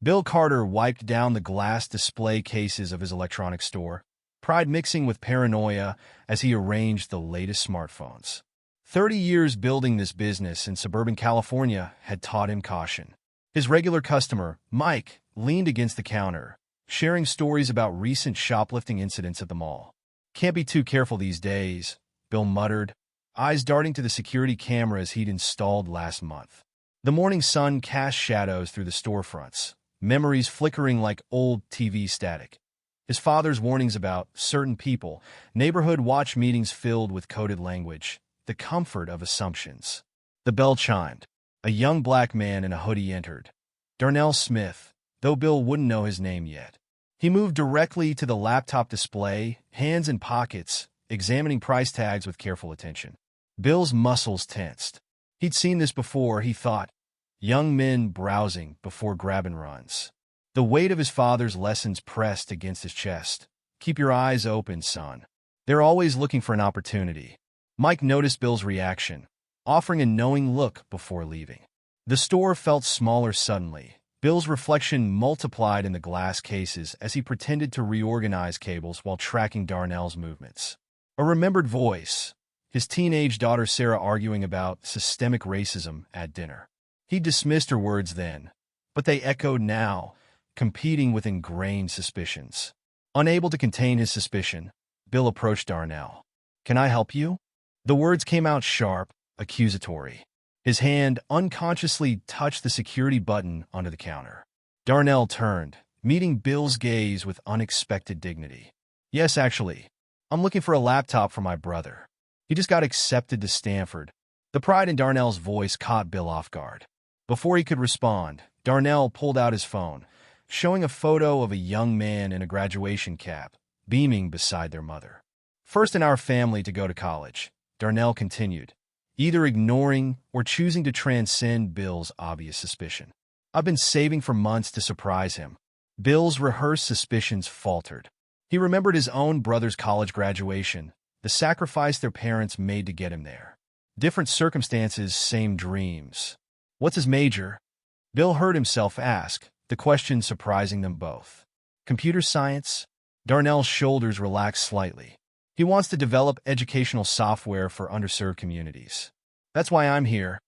Bill Carter wiped down the glass display cases of his electronics store, pride mixing with paranoia as he arranged the latest smartphones. 30 years building this business in suburban California had taught him caution. His regular customer, Mike, leaned against the counter, sharing stories about recent shoplifting incidents at the mall. "Can't be too careful these days," Bill muttered, eyes darting to the security cameras he'd installed last month. The morning sun cast shadows through the storefronts, memories flickering like old TV static. His father's warnings about certain people, neighborhood watch meetings filled with coded language, the comfort of assumptions. The bell chimed. A young black man in a hoodie entered. Darnell Smith, though Bill wouldn't know his name yet. He moved directly to the laptop display, hands in pockets, examining price tags with careful attention. Bill's muscles tensed. He'd seen this before, he thought. Young men browsing before grab-and-runs. The weight of his father's lessons pressed against his chest. "Keep your eyes open, son. They're always looking for an opportunity." Mike noticed Bill's reaction, offering a knowing look before leaving. The store felt smaller suddenly. Bill's reflection multiplied in the glass cases as he pretended to reorganize cables while tracking Darnell's movements. A remembered voice, his teenage daughter Sarah arguing about systemic racism at dinner. He dismissed her words then, but they echoed now, competing with ingrained suspicions. Unable to contain his suspicion, Bill approached Darnell. "Can I help you?" The words came out sharp, accusatory. His hand unconsciously touched the security button under the counter. Darnell turned, meeting Bill's gaze with unexpected dignity. "Yes, actually. I'm looking for a laptop for my brother. He just got accepted to Stanford." The pride in Darnell's voice caught Bill off guard. Before he could respond, Darnell pulled out his phone, showing a photo of a young man in a graduation cap, beaming beside their mother. "First in our family to go to college," Darnell continued, either ignoring or choosing to transcend Bill's obvious suspicion. "I've been saving for months to surprise him." Bill's rehearsed suspicions faltered. He remembered his own brother's college graduation, the sacrifice their parents made to get him there. Different circumstances, same dreams. "What's his major?" Bill heard himself ask, the question surprising them both. "Computer science?" Darnell's shoulders relaxed slightly. "He wants to develop educational software for underserved communities. That's why I'm here.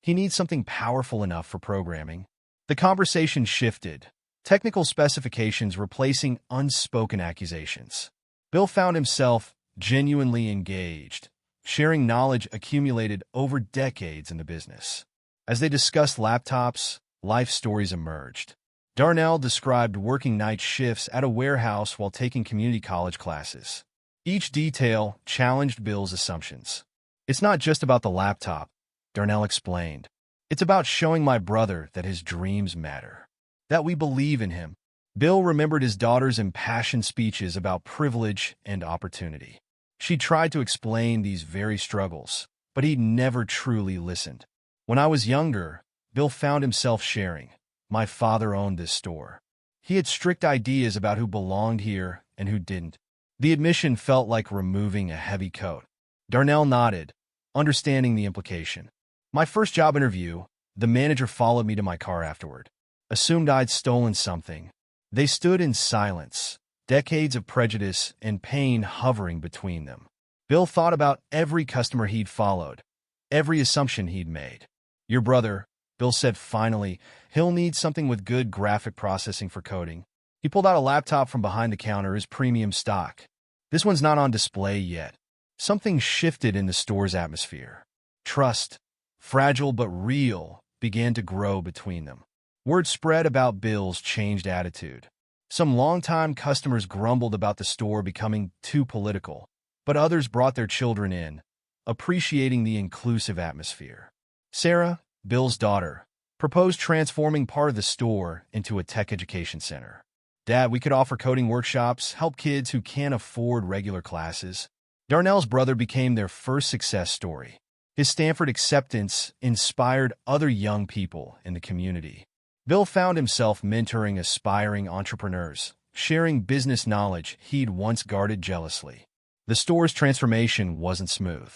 He needs something powerful enough for programming." The conversation shifted, technical specifications replacing unspoken accusations. Bill found himself genuinely engaged, sharing knowledge accumulated over decades in the business. As they discussed laptops, life stories emerged. Darnell described working night shifts at a warehouse while taking community college classes. Each detail challenged Bill's assumptions. "It's not just about the laptop," Darnell explained. "It's about showing my brother that his dreams matter, that we believe in him." Bill remembered his daughter's impassioned speeches about privilege and opportunity. She tried to explain these very struggles, but he'd never truly listened. "When I was younger," Bill found himself sharing, "my father owned this store. He had strict ideas about who belonged here and who didn't." The admission felt like removing a heavy coat. Darnell nodded, understanding the implication. "My first job interview, the manager followed me to my car afterward. Assumed I'd stolen something." They stood in silence, decades of prejudice and pain hovering between them. Bill thought about every customer he'd followed, every assumption he'd made. "Your brother," Bill said finally, "he'll need something with good graphic processing for coding." He pulled out a laptop from behind the counter, his premium stock. "This one's not on display yet." Something shifted in the store's atmosphere. Trust, fragile but real, began to grow between them. Word spread about Bill's changed attitude. Some longtime customers grumbled about the store becoming too political, but others brought their children in, appreciating the inclusive atmosphere. Sarah, Bill's daughter, proposed transforming part of the store into a tech education center. "Dad, we could offer coding workshops, help kids who can't afford regular classes." Darnell's brother became their first success story. His Stanford acceptance inspired other young people in the community. Bill found himself mentoring aspiring entrepreneurs, sharing business knowledge he'd once guarded jealously. The store's transformation wasn't smooth.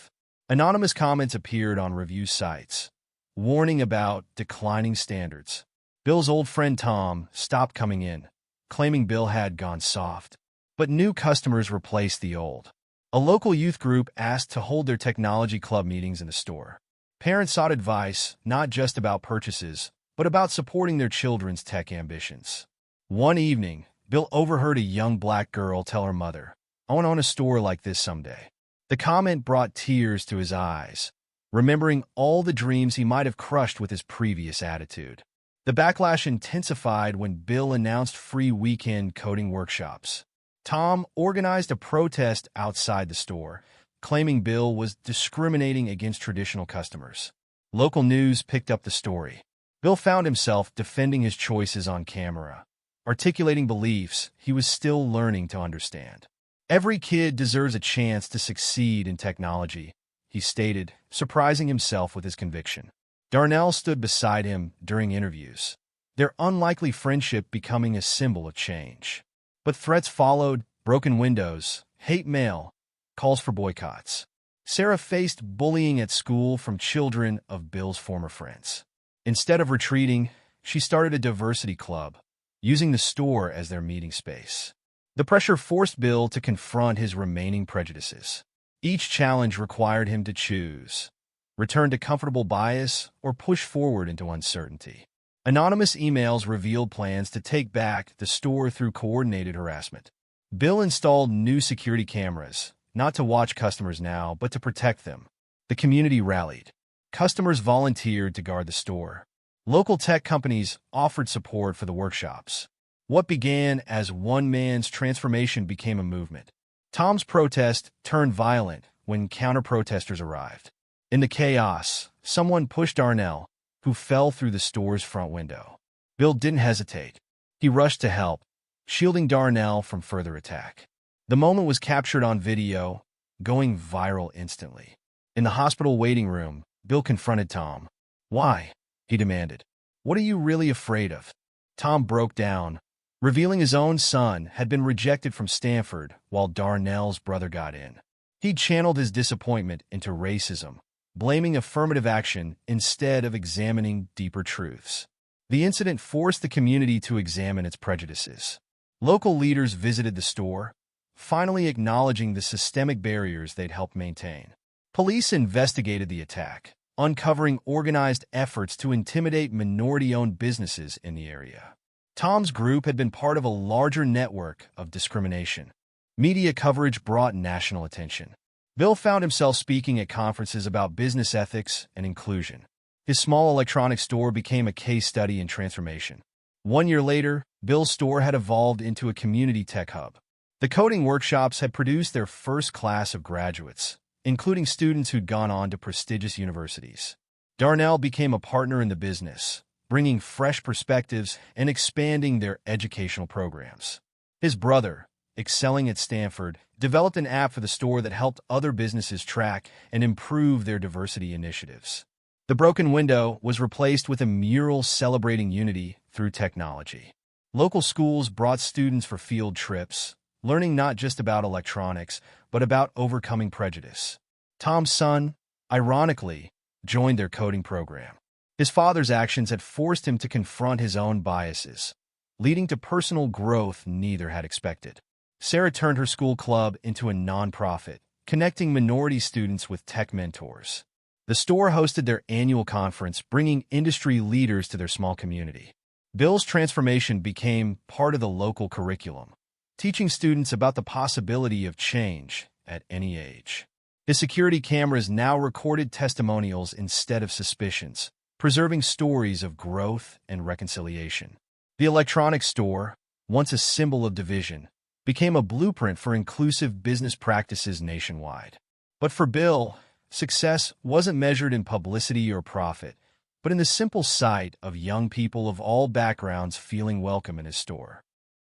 Anonymous comments appeared on review sites, warning about declining standards. Bill's old friend Tom stopped coming in, claiming Bill had gone soft. But new customers replaced the old. A local youth group asked to hold their technology club meetings in the store. Parents sought advice, not just about purchases, but about supporting their children's tech ambitions. One evening, Bill overheard a young black girl tell her mother, "I want to own a store like this someday." The comment brought tears to his eyes, remembering all the dreams he might have crushed with his previous attitude. The backlash intensified when Bill announced free weekend coding workshops. Tom organized a protest outside the store, claiming Bill was discriminating against traditional customers. Local news picked up the story. Bill found himself defending his choices on camera, articulating beliefs he was still learning to understand. "Every kid deserves a chance to succeed in technology," he stated, surprising himself with his conviction. Darnell stood beside him during interviews, their unlikely friendship becoming a symbol of change. But threats followed: broken windows, hate mail, calls for boycotts. Sarah faced bullying at school from children of Bill's former friends. Instead of retreating, she started a diversity club, using the store as their meeting space. The pressure forced Bill to confront his remaining prejudices. Each challenge required him to choose: return to comfortable bias or push forward into uncertainty. Anonymous emails revealed plans to take back the store through coordinated harassment. Bill installed new security cameras, not to watch customers now, but to protect them. The community rallied. Customers volunteered to guard the store. Local tech companies offered support for the workshops. What began as one man's transformation became a movement. Tom's protest turned violent when counter-protesters arrived. In the chaos, someone pushed Darnell, who fell through the store's front window. Bill didn't hesitate. He rushed to help, shielding Darnell from further attack. The moment was captured on video, going viral instantly. In the hospital waiting room, Bill confronted Tom. "Why?" he demanded. "What are you really afraid of?" Tom broke down, revealing his own son had been rejected from Stanford while Darnell's brother got in. He channeled his disappointment into racism, blaming affirmative action instead of examining deeper truths. The incident forced the community to examine its prejudices. Local leaders visited the store, finally acknowledging the systemic barriers they'd helped maintain. Police investigated the attack, uncovering organized efforts to intimidate minority-owned businesses in the area. Tom's group had been part of a larger network of discrimination. Media coverage brought national attention. Bill found himself speaking at conferences about business ethics and inclusion. His small electronics store became a case study in transformation. 1 year later, Bill's store had evolved into a community tech hub. The coding workshops had produced their first class of graduates, including students who'd gone on to prestigious universities. Darnell became a partner in the business, bringing fresh perspectives and expanding their educational programs. His brother, excelling at Stanford, developed an app for the store that helped other businesses track and improve their diversity initiatives. The broken window was replaced with a mural celebrating unity through technology. Local schools brought students for field trips, learning not just about electronics, but about overcoming prejudice. Tom's son, ironically, joined their coding program. His father's actions had forced him to confront his own biases, leading to personal growth neither had expected. Sarah turned her school club into a nonprofit, connecting minority students with tech mentors. The store hosted their annual conference, bringing industry leaders to their small community. Bill's transformation became part of the local curriculum, teaching students about the possibility of change at any age. His security cameras now recorded testimonials instead of suspicions, preserving stories of growth and reconciliation. The electronics store, once a symbol of division, became a blueprint for inclusive business practices nationwide. But for Bill, success wasn't measured in publicity or profit, but in the simple sight of young people of all backgrounds feeling welcome in his store.